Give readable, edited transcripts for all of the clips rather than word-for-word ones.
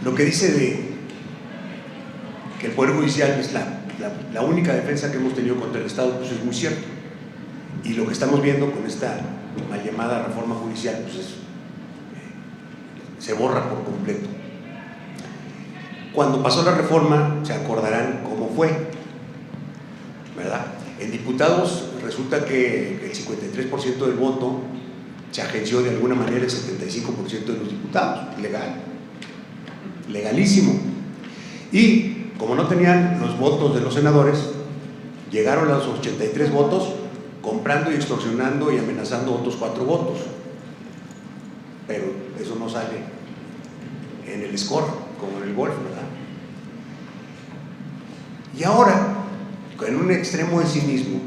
Lo que dice de que el Poder Judicial es la única defensa que hemos tenido contra el Estado, pues es muy cierto. Y lo que estamos viendo con esta mal llamada reforma judicial, pues se borra por completo. Cuando pasó la reforma, se acordarán cómo fue, ¿verdad? En diputados resulta que el 53% del voto se agenció de alguna manera el 75% de los diputados, legalísimo. Y como no tenían los votos de los senadores, llegaron a los 83 votos comprando y extorsionando y amenazando otros 4 votos. Pero eso no sale en el score, como en el golf, ¿verdad? Y ahora, en un extremo de cinismo,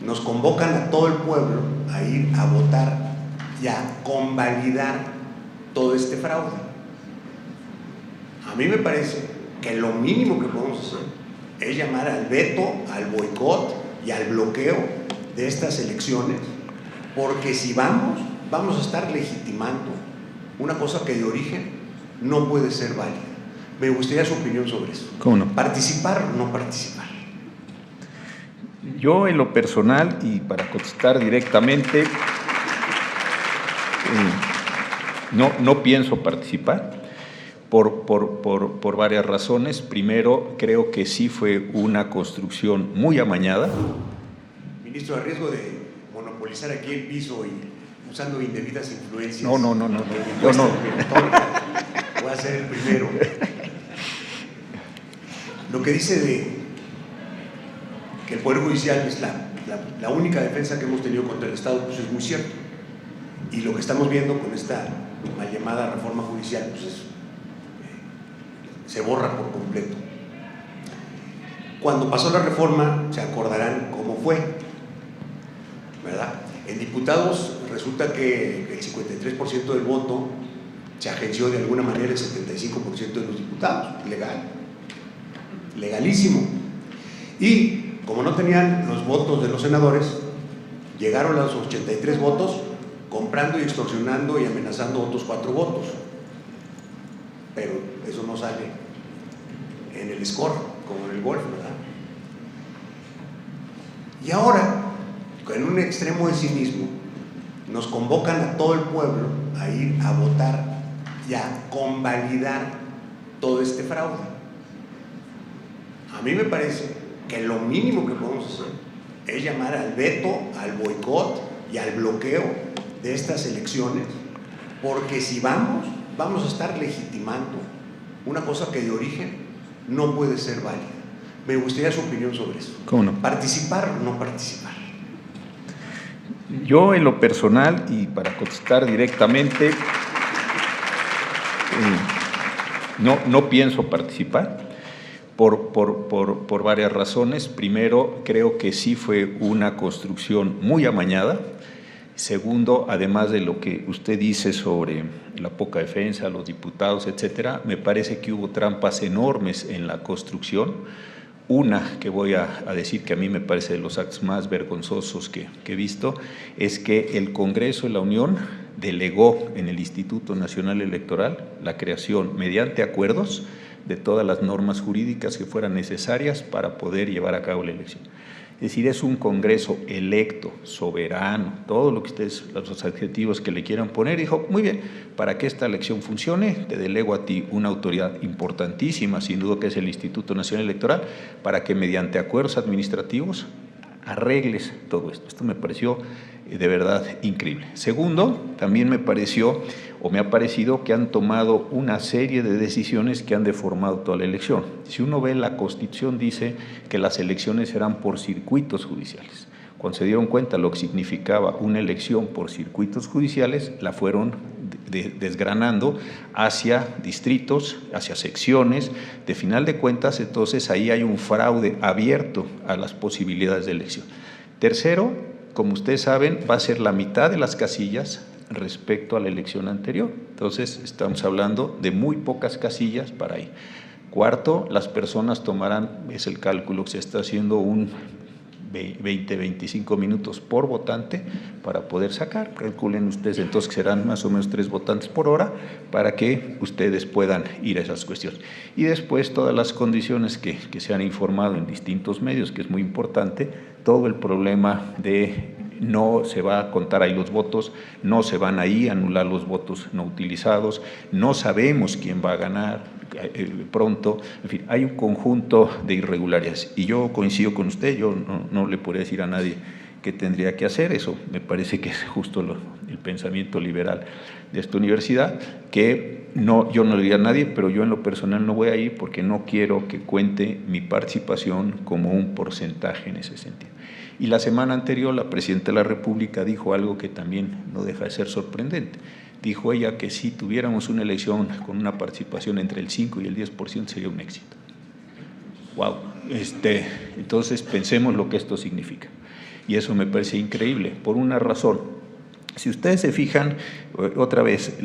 nos convocan a todo el pueblo a ir a votar y a convalidar todo este fraude. A mí me parece que lo mínimo que podemos hacer es llamar al veto, al boicot y al bloqueo de estas elecciones, porque si vamos a estar legitimando una cosa que de origen no puede ser válida. Me gustaría su opinión sobre eso. ¿Cómo no? ¿Participar o no participar? Yo, en lo personal, y para contestar directamente, no pienso participar por varias razones. Primero, creo que sí fue una construcción muy amañada. Ministro, a riesgo de monopolizar aquí el piso y usando indebidas influencias. No. Yo no. Voy a ser el primero. Lo que dice de que el Poder Judicial es la única defensa que hemos tenido contra el Estado, pues es muy cierto. Y lo que estamos viendo con esta mal llamada reforma judicial, pues se borra por completo. Cuando pasó la reforma, se acordarán cómo fue, ¿verdad? En diputados resulta que el 53% del voto se agenció de alguna manera el 75% de los diputados, legalísimo. Y como no tenían los votos de los senadores, llegaron a los 83 votos comprando y extorsionando y amenazando otros 4 votos. Pero eso no sale en el score, como en el golf, ¿verdad? Y ahora, en un extremo de cinismo, nos convocan a todo el pueblo a ir a votar y a convalidar todo este fraude. A mí me parece que lo mínimo que podemos hacer es llamar al veto, al boicot y al bloqueo de estas elecciones, porque si vamos a estar legitimando una cosa que de origen no puede ser válida. Me gustaría su opinión sobre eso. ¿Cómo no? ¿Participar o no participar? Yo, en lo personal, y para contestar directamente, no pienso participar por varias razones. Primero, creo que sí fue una construcción muy amañada. Segundo, además de lo que usted dice sobre la poca defensa, los diputados, etcétera, me parece que hubo trampas enormes en la construcción. Una que voy a decir que a mí me parece de los actos más vergonzosos que he visto es que el Congreso de la Unión delegó en el Instituto Nacional Electoral la creación, mediante acuerdos, de todas las normas jurídicas que fueran necesarias para poder llevar a cabo la elección. Es decir, es un Congreso electo, soberano, todo lo que ustedes, los adjetivos que le quieran poner. Dijo, muy bien, para que esta elección funcione, te delego a ti una autoridad importantísima, sin duda, que es el Instituto Nacional Electoral, para que mediante acuerdos administrativos arregles todo esto. Esto me pareció de verdad increíble. Segundo, también me ha parecido que han tomado una serie de decisiones que han deformado toda la elección. Si uno ve, la Constitución dice que las elecciones serán por circuitos judiciales. Cuando se dieron cuenta lo que significaba una elección por circuitos judiciales, la fueron desgranando hacia distritos, hacia secciones. De final de cuentas, entonces ahí hay un fraude abierto a las posibilidades de elección. Tercero, como ustedes saben, va a ser la mitad de las casillas respecto a la elección anterior. Entonces, estamos hablando de muy pocas casillas para ahí. Cuarto, las personas tomarán, es el cálculo que se está haciendo, un 20, 25 minutos por votante para poder sacar. Calculen ustedes entonces que serán más o menos 3 votantes por hora para que ustedes puedan ir a esas cuestiones. Y después todas las condiciones que se han informado en distintos medios, que es muy importante, todo el problema de no se va a contar ahí los votos, no se van ahí a anular los votos no utilizados, no sabemos quién va a ganar pronto, en fin, hay un conjunto de irregularidades. Y yo coincido con usted, yo no le podría decir a nadie qué tendría que hacer, eso me parece que es justo el pensamiento liberal de esta universidad, que yo no le diría a nadie, pero yo en lo personal no voy a ir porque no quiero que cuente mi participación como un porcentaje en ese sentido. Y la semana anterior la Presidenta de la República dijo algo que también no deja de ser sorprendente. Dijo ella que si tuviéramos una elección con una participación entre el 5 y el 10% sería un éxito. ¡Wow! Entonces pensemos lo que esto significa. Y eso me parece increíble, por una razón. Si ustedes se fijan, otra vez,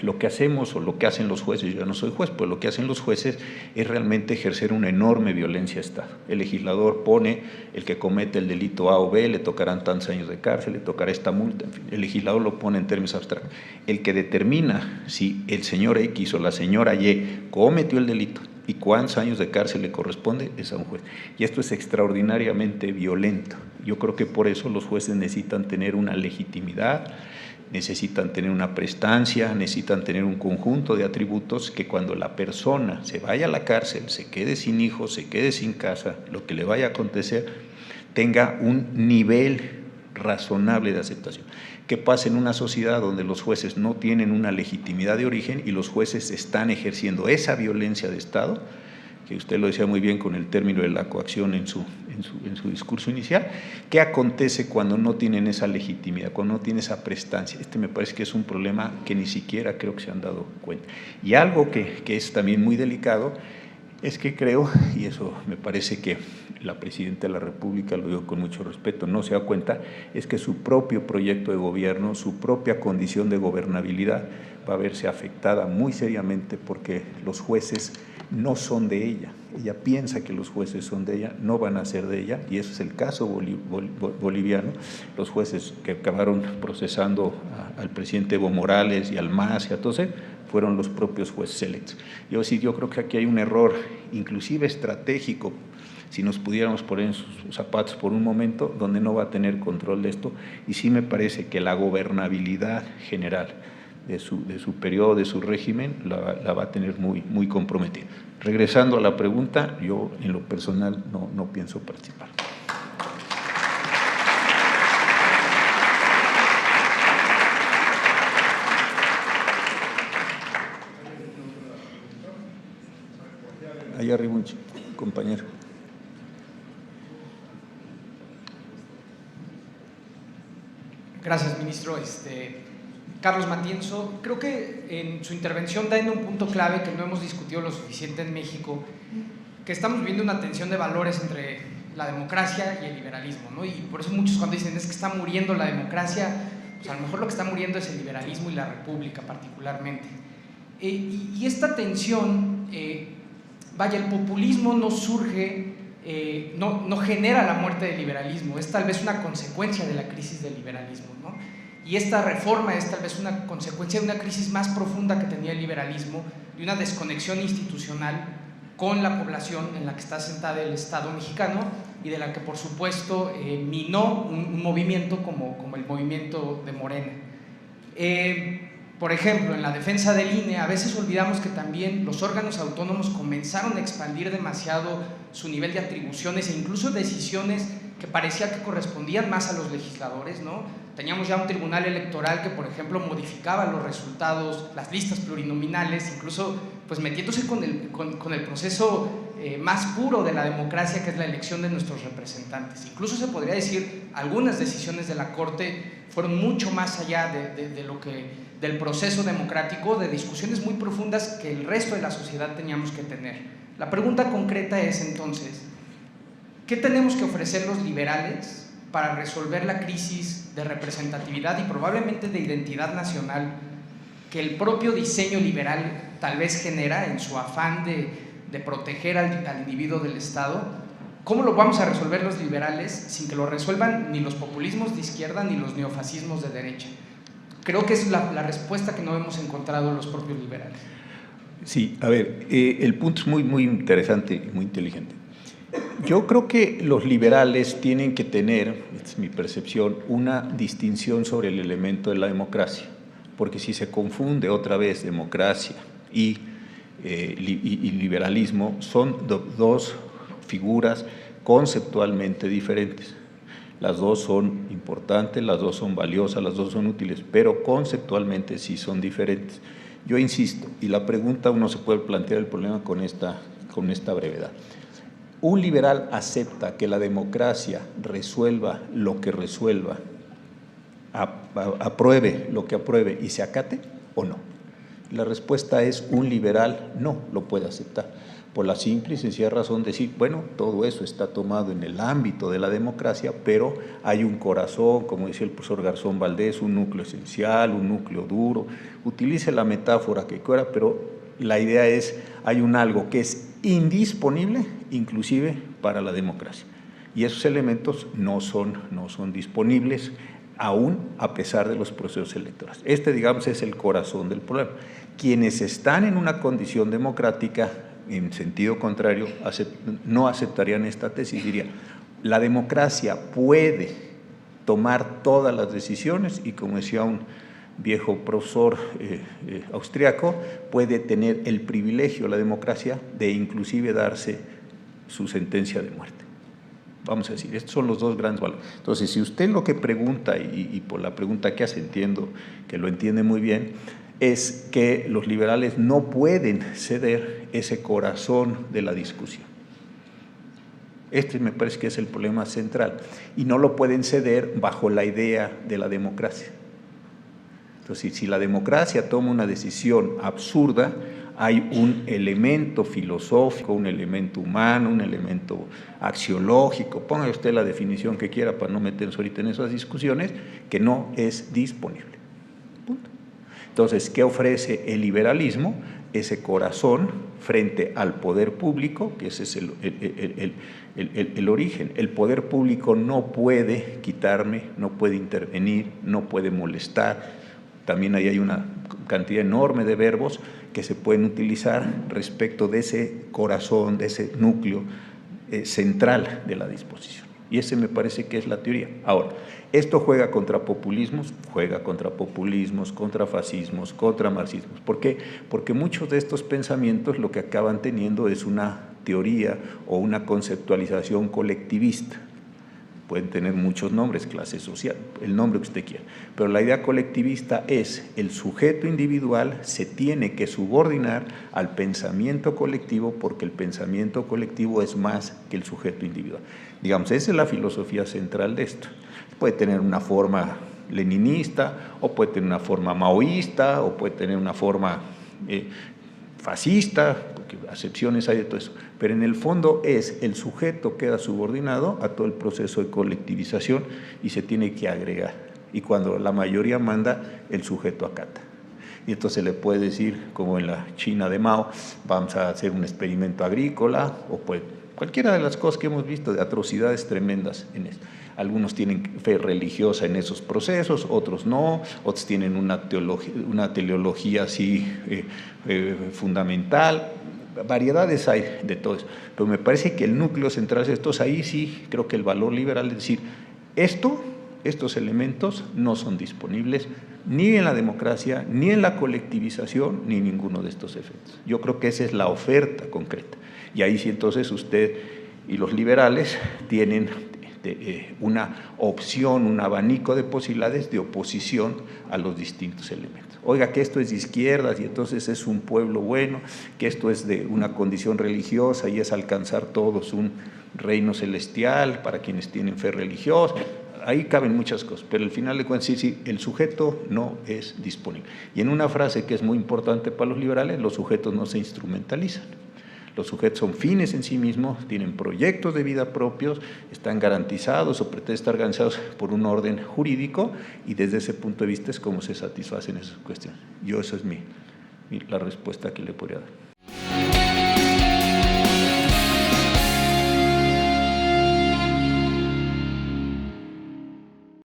lo que hacemos o lo que hacen los jueces, yo no soy juez, pero lo que hacen los jueces es realmente ejercer una enorme violencia a Estado. El legislador pone, el que comete el delito A o B, le tocarán tantos años de cárcel, le tocará esta multa, en fin, el legislador lo pone en términos abstractos. El que determina si el señor X o la señora Y cometió el delito y cuántos años de cárcel le corresponde es a un juez. Y esto es extraordinariamente violento. Yo creo que por eso los jueces necesitan tener una legitimidad, necesitan tener una prestancia, necesitan tener un conjunto de atributos que cuando la persona se vaya a la cárcel, se quede sin hijos, se quede sin casa, lo que le vaya a acontecer, tenga un nivel razonable de aceptación. ¿Qué pasa en una sociedad donde los jueces no tienen una legitimidad de origen y los jueces están ejerciendo esa violencia de Estado? Que usted lo decía muy bien con el término de la coacción en su discurso inicial. ¿Qué acontece cuando no tienen esa legitimidad, cuando no tienen esa prestancia? Me parece que es un problema que ni siquiera creo que se han dado cuenta. Y algo que es también muy delicado es que creo, y eso me parece que la Presidenta de la República, lo digo con mucho respeto, no se da cuenta, es que su propio proyecto de gobierno, su propia condición de gobernabilidad va a verse afectada muy seriamente porque los jueces no son de ella. Ella piensa que los jueces son de ella, no van a ser de ella, y eso es el caso boliviano. Los jueces que acabaron procesando al presidente Evo Morales y al MAS y a todos fueron los propios jueces electos. Yo creo que aquí hay un error, inclusive estratégico, si nos pudiéramos poner en sus zapatos por un momento, donde no va a tener control de esto, y sí me parece que la gobernabilidad general de su periodo, de su régimen, la va a tener muy, muy comprometida. Regresando a la pregunta, yo en lo personal no pienso participar. Allá arriba un compañero. Gracias, ministro. Carlos Matienzo, creo que en su intervención da en un punto clave que no hemos discutido lo suficiente en México, que estamos viviendo una tensión de valores entre la democracia y el liberalismo, ¿no? Y por eso muchos cuando dicen es que está muriendo la democracia, pues a lo mejor lo que está muriendo es el liberalismo y la república particularmente. Y esta tensión, el populismo no surge, no genera la muerte del liberalismo, es tal vez una consecuencia de la crisis del liberalismo, ¿no? Y esta reforma es tal vez una consecuencia de una crisis más profunda que tenía el liberalismo, de una desconexión institucional con la población en la que está asentada el Estado mexicano y de la que por supuesto minó un movimiento como el movimiento de Morena. Por ejemplo, en la defensa del INE a veces olvidamos que también los órganos autónomos comenzaron a expandir demasiado su nivel de atribuciones e incluso decisiones que parecía que correspondían más a los legisladores, ¿no? Teníamos ya un tribunal electoral que, por ejemplo, modificaba los resultados, las listas plurinominales, incluso pues metiéndose con el proceso más puro de la democracia, que es la elección de nuestros representantes. Incluso se podría decir, algunas decisiones de la Corte fueron mucho más allá del proceso democrático, de discusiones muy profundas que el resto de la sociedad teníamos que tener. La pregunta concreta es entonces, ¿qué tenemos que ofrecer los liberales para resolver la crisis de representatividad y probablemente de identidad nacional que el propio diseño liberal tal vez genera en su afán de proteger al individuo del Estado? ¿cómo lo vamos a resolver los liberales sin que lo resuelvan ni los populismos de izquierda ni los neofascismos de derecha? Creo que es la respuesta que no hemos encontrado los propios liberales. Sí, a ver, el punto es muy interesante y muy inteligente. Yo creo que los liberales tienen que tener, es mi percepción, una distinción sobre el elemento de la democracia, porque si se confunde otra vez democracia y liberalismo, son dos figuras conceptualmente diferentes. Las dos son importantes, las dos son valiosas, las dos son útiles, pero conceptualmente sí son diferentes. Yo insisto, y la pregunta uno se puede plantear el problema con esta brevedad. ¿Un liberal acepta que la democracia resuelva lo que resuelva, apruebe lo que apruebe y se acate o no? La respuesta es: un liberal no lo puede aceptar, por la simple y sencilla razón de decir, bueno, todo eso está tomado en el ámbito de la democracia, pero hay un corazón, como decía el profesor Garzón Valdés, un núcleo esencial, un núcleo duro. Utilice la metáfora que quiera, pero la idea es, hay un algo que es indisponible, inclusive para la democracia. Y esos elementos no son disponibles, aún a pesar de los procesos electorales. Digamos, es el corazón del problema. Quienes están en una condición democrática, en sentido contrario, no aceptarían esta tesis. Diría, la democracia puede tomar todas las decisiones y, como decía un viejo profesor austriaco, puede tener el privilegio, la democracia, de inclusive darse su sentencia de muerte. Vamos a decir, estos son los dos grandes valores. Entonces, si usted lo que pregunta, y por la pregunta que hace entiendo que lo entiende muy bien, es que los liberales no pueden ceder ese corazón de la discusión. Me parece que es el problema central, y no lo pueden ceder bajo la idea de la democracia. Entonces, si la democracia toma una decisión absurda, hay un elemento filosófico, un elemento humano, un elemento axiológico, ponga usted la definición que quiera para no meternos ahorita en esas discusiones, que no es disponible. Punto. Entonces, ¿qué ofrece el liberalismo? Ese corazón frente al poder público, que ese es el origen. El poder público no puede quitarme, no puede intervenir, no puede molestar. También ahí hay una cantidad enorme de verbos que se pueden utilizar respecto de ese corazón, de ese núcleo central de la disposición. Y ese me parece que es la teoría. Ahora, esto juega contra populismos, contra fascismos, contra marxismos. ¿Por qué? Porque muchos de estos pensamientos lo que acaban teniendo es una teoría o una conceptualización colectivista. Pueden tener muchos nombres, clase social, el nombre que usted quiera, pero la idea colectivista es el sujeto individual se tiene que subordinar al pensamiento colectivo, porque el pensamiento colectivo es más que el sujeto individual. Digamos, esa es la filosofía central de esto. Puede tener una forma leninista, o puede tener una forma maoísta, o puede tener una forma fascista, porque acepciones hay de todo eso, pero en el fondo es el sujeto queda subordinado a todo el proceso de colectivización y se tiene que agregar, y cuando la mayoría manda, el sujeto acata. Y entonces le puede decir, como en la China de Mao, vamos a hacer un experimento agrícola, o pues cualquiera de las cosas que hemos visto de atrocidades tremendas en esto. Algunos tienen fe religiosa en esos procesos, otros no, otros tienen una teleología así fundamental, variedades hay de todo eso. Pero me parece que el núcleo central de estos, ahí sí creo que el valor liberal es decir, estos elementos no son disponibles ni en la democracia, ni en la colectivización, ni en ninguno de estos efectos. Yo creo que esa es la oferta concreta. Y ahí sí entonces usted y los liberales tienen una opción, un abanico de posibilidades de oposición a los distintos elementos. Oiga, que esto es de izquierdas y entonces es un pueblo bueno, que esto es de una condición religiosa y es alcanzar todos un reino celestial para quienes tienen fe religiosa. Ahí caben muchas cosas, pero al final de cuentas sí, el sujeto no es disponible. Y en una frase que es muy importante para los liberales, los sujetos no se instrumentalizan. Los sujetos son fines en sí mismos, tienen proyectos de vida propios, están garantizados o pretenden estar garantizados por un orden jurídico, y desde ese punto de vista es como se satisfacen esas cuestiones. Esa es la respuesta que le podría dar.